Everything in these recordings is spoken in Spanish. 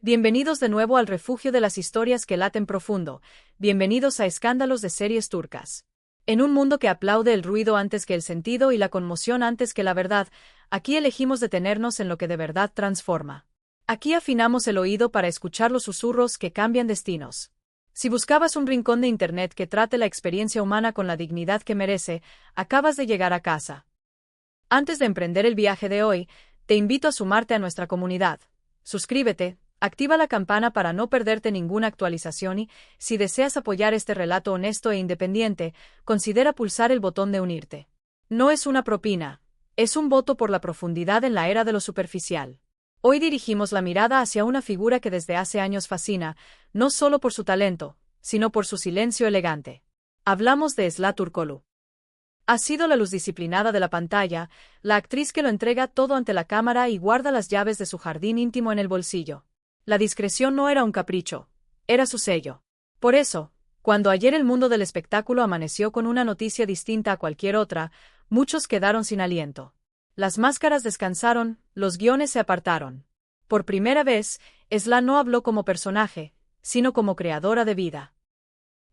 Bienvenidos de nuevo al refugio de las historias que laten profundo, bienvenidos a Escándalos de Series Turcas. En un mundo que aplaude el ruido antes que el sentido y la conmoción antes que la verdad, aquí elegimos detenernos en lo que de verdad transforma. Aquí afinamos el oído para escuchar los susurros que cambian destinos. Si buscabas un rincón de Internet que trate la experiencia humana con la dignidad que merece, acabas de llegar a casa. Antes de emprender el viaje de hoy, te invito a sumarte a nuestra comunidad. Suscríbete, activa la campana para no perderte ninguna actualización y, si deseas apoyar este relato honesto e independiente, considera pulsar el botón de unirte. No es una propina, es un voto por la profundidad en la era de lo superficial. Hoy dirigimos la mirada hacia una figura que desde hace años fascina, no solo por su talento, sino por su silencio elegante. Hablamos de Esla Turkoglu. Ha sido la luz disciplinada de la pantalla, la actriz que lo entrega todo ante la cámara y guarda las llaves de su jardín íntimo en el bolsillo. La discreción no era un capricho, era su sello. Por eso, cuando ayer el mundo del espectáculo amaneció con una noticia distinta a cualquier otra, muchos quedaron sin aliento. Las máscaras descansaron, los guiones se apartaron. Por primera vez, Esla no habló como personaje, sino como creadora de vida.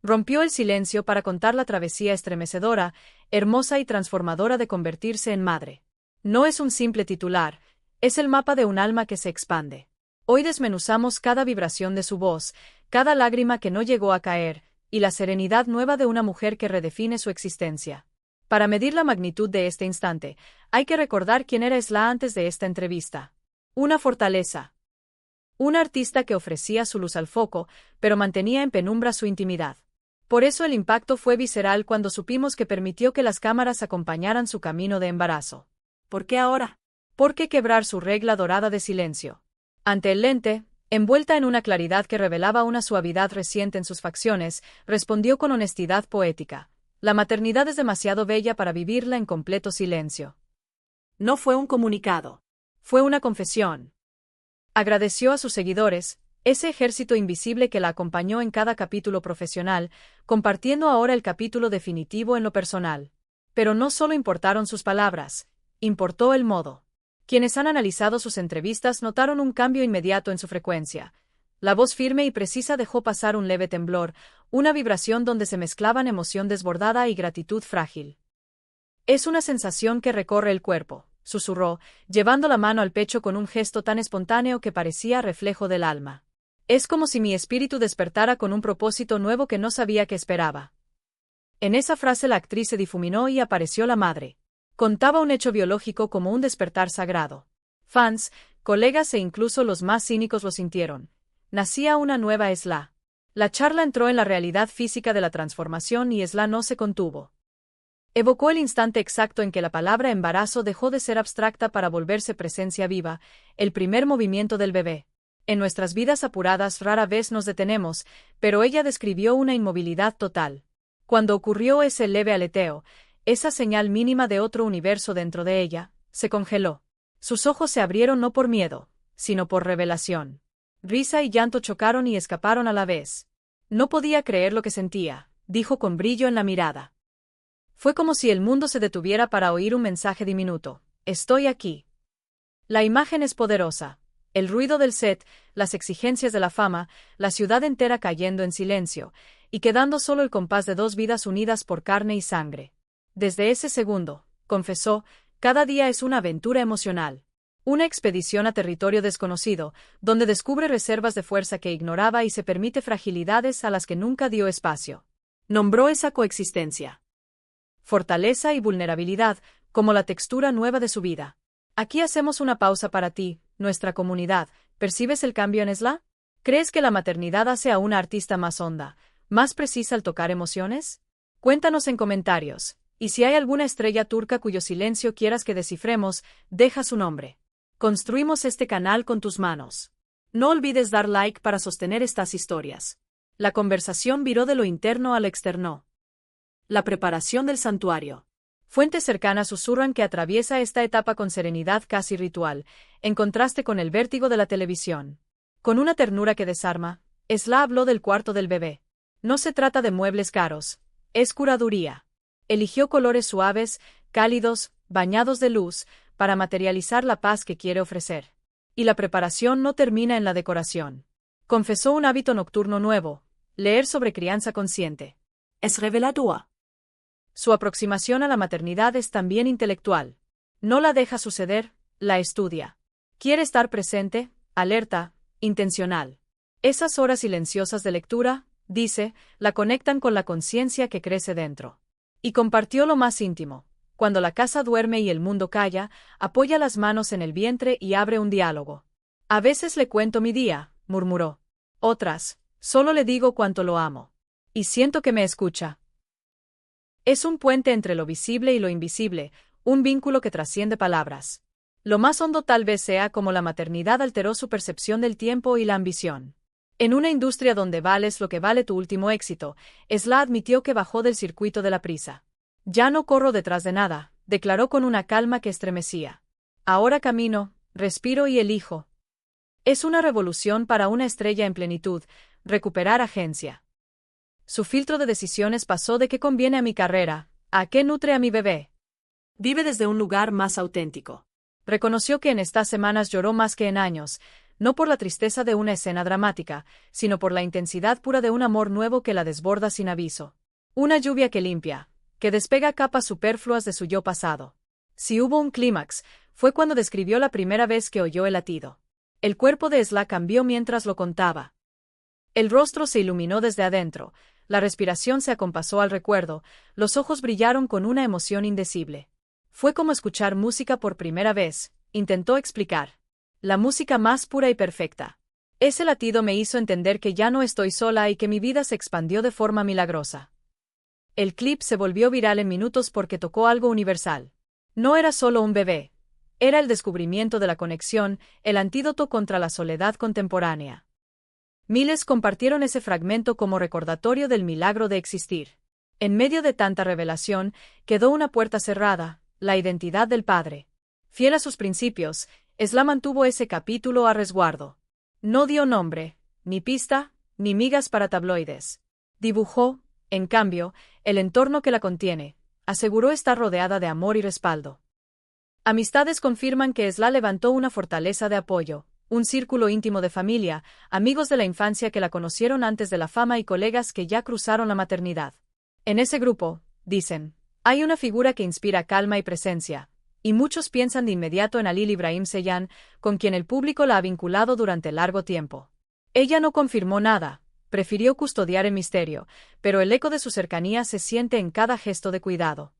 Rompió el silencio para contar la travesía estremecedora, hermosa y transformadora de convertirse en madre. No es un simple titular, es el mapa de un alma que se expande. Hoy desmenuzamos cada vibración de su voz, cada lágrima que no llegó a caer, y la serenidad nueva de una mujer que redefine su existencia. Para medir la magnitud de este instante, hay que recordar quién era Esla antes de esta entrevista. Una fortaleza. Una artista que ofrecía su luz al foco, pero mantenía en penumbra su intimidad. Por eso el impacto fue visceral cuando supimos que permitió que las cámaras acompañaran su camino de embarazo. ¿Por qué ahora? ¿Por qué quebrar su regla dorada de silencio? Ante el lente, envuelta en una claridad que revelaba una suavidad reciente en sus facciones, respondió con honestidad poética. La maternidad es demasiado bella para vivirla en completo silencio. No fue un comunicado. Fue una confesión. Agradeció a sus seguidores, ese ejército invisible que la acompañó en cada capítulo profesional, compartiendo ahora el capítulo definitivo en lo personal. Pero no solo importaron sus palabras, importó el modo. Quienes han analizado sus entrevistas notaron un cambio inmediato en su frecuencia. La voz firme y precisa dejó pasar un leve temblor, una vibración donde se mezclaban emoción desbordada y gratitud frágil. Es una sensación que recorre el cuerpo, susurró, llevando la mano al pecho con un gesto tan espontáneo que parecía reflejo del alma. Es como si mi espíritu despertara con un propósito nuevo que no sabía que esperaba. En esa frase la actriz se difuminó y apareció la madre. Contaba un hecho biológico como un despertar sagrado. Fans, colegas e incluso los más cínicos lo sintieron. Nacía una nueva Esla. La charla entró en la realidad física de la transformación y Esla no se contuvo. Evocó el instante exacto en que la palabra embarazo dejó de ser abstracta para volverse presencia viva, el primer movimiento del bebé. En nuestras vidas apuradas rara vez nos detenemos, pero ella describió una inmovilidad total. Cuando ocurrió ese leve aleteo, esa señal mínima de otro universo dentro de ella, se congeló. Sus ojos se abrieron no por miedo, sino por revelación. Risa y llanto chocaron y escaparon a la vez. No podía creer lo que sentía, dijo con brillo en la mirada. Fue como si el mundo se detuviera para oír un mensaje diminuto. Estoy aquí. La imagen es poderosa. El ruido del set, las exigencias de la fama, la ciudad entera cayendo en silencio, y quedando solo el compás de dos vidas unidas por carne y sangre. Desde ese segundo, confesó, cada día es una aventura emocional. Una expedición a territorio desconocido, donde descubre reservas de fuerza que ignoraba y se permite fragilidades a las que nunca dio espacio. Nombró esa coexistencia. Fortaleza y vulnerabilidad, como la textura nueva de su vida. Aquí hacemos una pausa para ti, nuestra comunidad. ¿Percibes el cambio en Esla? ¿Crees que la maternidad hace a una artista más honda, más precisa al tocar emociones? Cuéntanos en comentarios, y si hay alguna estrella turca cuyo silencio quieras que descifremos, deja su nombre. Construimos este canal con tus manos. No olvides dar like para sostener estas historias. La conversación viró de lo interno a lo externo. La preparación del santuario. Fuentes cercanas susurran que atraviesa esta etapa con serenidad casi ritual, en contraste con el vértigo de la televisión. Con una ternura que desarma, Esla habló del cuarto del bebé. No se trata de muebles caros, es curaduría. Eligió colores suaves, cálidos, bañados de luz, para materializar la paz que quiere ofrecer. Y la preparación no termina en la decoración. Confesó un hábito nocturno nuevo: leer sobre crianza consciente. Es revelador. Su aproximación a la maternidad es también intelectual. No la deja suceder, la estudia. Quiere estar presente, alerta, intencional. Esas horas silenciosas de lectura, dice, la conectan con la conciencia que crece dentro. Y compartió lo más íntimo. Cuando la casa duerme y el mundo calla, apoya las manos en el vientre y abre un diálogo. A veces le cuento mi día, murmuró. Otras, solo le digo cuánto lo amo. Y siento que me escucha. Es un puente entre lo visible y lo invisible, un vínculo que trasciende palabras. Lo más hondo tal vez sea cómo la maternidad alteró su percepción del tiempo y la ambición. En una industria donde vales lo que vale tu último éxito, Esla admitió que bajó del circuito de la prisa. Ya no corro detrás de nada, declaró con una calma que estremecía. Ahora camino, respiro y elijo. Es una revolución para una estrella en plenitud, recuperar agencia. Su filtro de decisiones pasó de qué conviene a mi carrera, a qué nutre a mi bebé. Vive desde un lugar más auténtico. Reconoció que en estas semanas lloró más que en años, no por la tristeza de una escena dramática, sino por la intensidad pura de un amor nuevo que la desborda sin aviso. Una lluvia que limpia, que despega capas superfluas de su yo pasado. Si hubo un clímax, fue cuando describió la primera vez que oyó el latido. El cuerpo de Esla cambió mientras lo contaba. El rostro se iluminó desde adentro, la respiración se acompasó al recuerdo, los ojos brillaron con una emoción indecible. Fue como escuchar música por primera vez, intentó explicar. La música más pura y perfecta. Ese latido me hizo entender que ya no estoy sola y que mi vida se expandió de forma milagrosa. El clip se volvió viral en minutos porque tocó algo universal. No era solo un bebé. Era el descubrimiento de la conexión, el antídoto contra la soledad contemporánea. Miles compartieron ese fragmento como recordatorio del milagro de existir. En medio de tanta revelación, quedó una puerta cerrada, la identidad del padre. Fiel a sus principios, Esla mantuvo ese capítulo a resguardo. No dio nombre, ni pista, ni migas para tabloides. Dibujó, en cambio, el entorno que la contiene. Aseguró estar rodeada de amor y respaldo. Amistades confirman que Esla levantó una fortaleza de apoyo, un círculo íntimo de familia, amigos de la infancia que la conocieron antes de la fama y colegas que ya cruzaron la maternidad. En ese grupo, dicen, hay una figura que inspira calma y presencia, y muchos piensan de inmediato en Halil Ibrahim Seyhan, con quien el público la ha vinculado durante largo tiempo. Ella no confirmó nada, prefirió custodiar el misterio, pero el eco de su cercanía se siente en cada gesto de cuidado.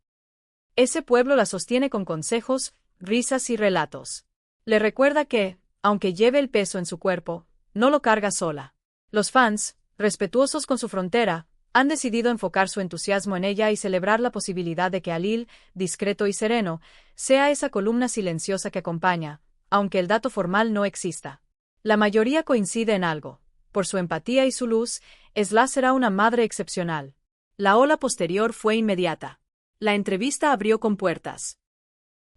Ese pueblo la sostiene con consejos, risas y relatos. Le recuerda que, aunque lleve el peso en su cuerpo, no lo carga sola. Los fans, respetuosos con su frontera, han decidido enfocar su entusiasmo en ella y celebrar la posibilidad de que Halil, discreto y sereno, sea esa columna silenciosa que acompaña, aunque el dato formal no exista. La mayoría coincide en algo. Por su empatía y su luz, Esla será una madre excepcional. La ola posterior fue inmediata. La entrevista abrió compuertas.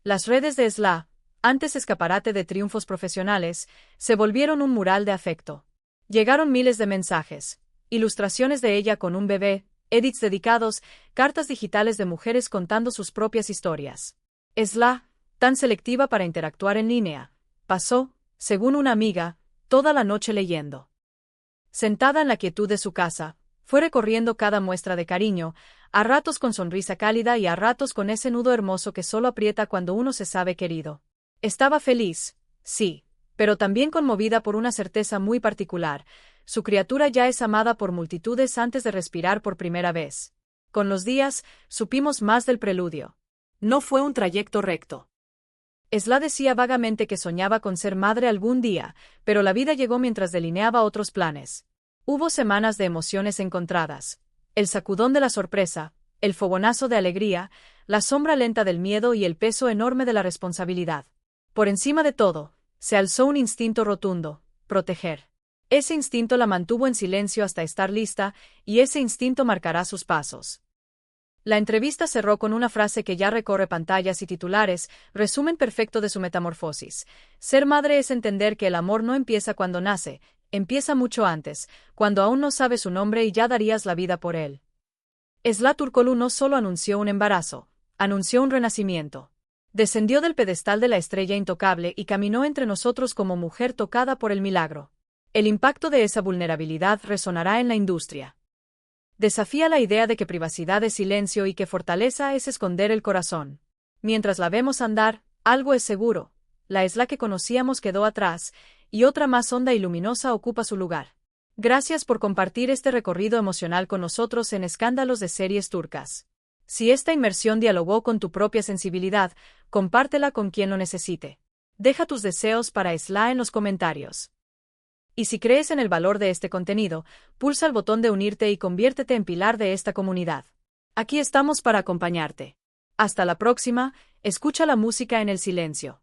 Las redes de Esla, antes escaparate de triunfos profesionales, se volvieron un mural de afecto. Llegaron miles de mensajes, ilustraciones de ella con un bebé, edits dedicados, cartas digitales de mujeres contando sus propias historias. Esla, tan selectiva para interactuar en línea, pasó, según una amiga, toda la noche leyendo. Sentada en la quietud de su casa, fue recorriendo cada muestra de cariño, a ratos con sonrisa cálida y a ratos con ese nudo hermoso que solo aprieta cuando uno se sabe querido. Estaba feliz, sí, pero también conmovida por una certeza muy particular: su criatura ya es amada por multitudes antes de respirar por primera vez. Con los días, supimos más del preludio. No fue un trayecto recto. Esla decía vagamente que soñaba con ser madre algún día, pero la vida llegó mientras delineaba otros planes. Hubo semanas de emociones encontradas. El sacudón de la sorpresa, el fogonazo de alegría, la sombra lenta del miedo y el peso enorme de la responsabilidad. Por encima de todo, se alzó un instinto rotundo: proteger. Ese instinto la mantuvo en silencio hasta estar lista, y ese instinto marcará sus pasos. La entrevista cerró con una frase que ya recorre pantallas y titulares, resumen perfecto de su metamorfosis. Ser madre es entender que el amor no empieza cuando nace, empieza mucho antes, cuando aún no sabes su nombre y ya darías la vida por él. Esla Turkoglu no solo anunció un embarazo, anunció un renacimiento. Descendió del pedestal de la estrella intocable y caminó entre nosotros como mujer tocada por el milagro. El impacto de esa vulnerabilidad resonará en la industria. Desafía la idea de que privacidad es silencio y que fortaleza es esconder el corazón. Mientras la vemos andar, algo es seguro. La Esla que conocíamos quedó atrás, y otra más honda y luminosa ocupa su lugar. Gracias por compartir este recorrido emocional con nosotros en Escándalos de Series Turcas. Si esta inmersión dialogó con tu propia sensibilidad, compártela con quien lo necesite. Deja tus deseos para Esla en los comentarios. Y si crees en el valor de este contenido, pulsa el botón de unirte y conviértete en pilar de esta comunidad. Aquí estamos para acompañarte. Hasta la próxima, escucha la música en el silencio.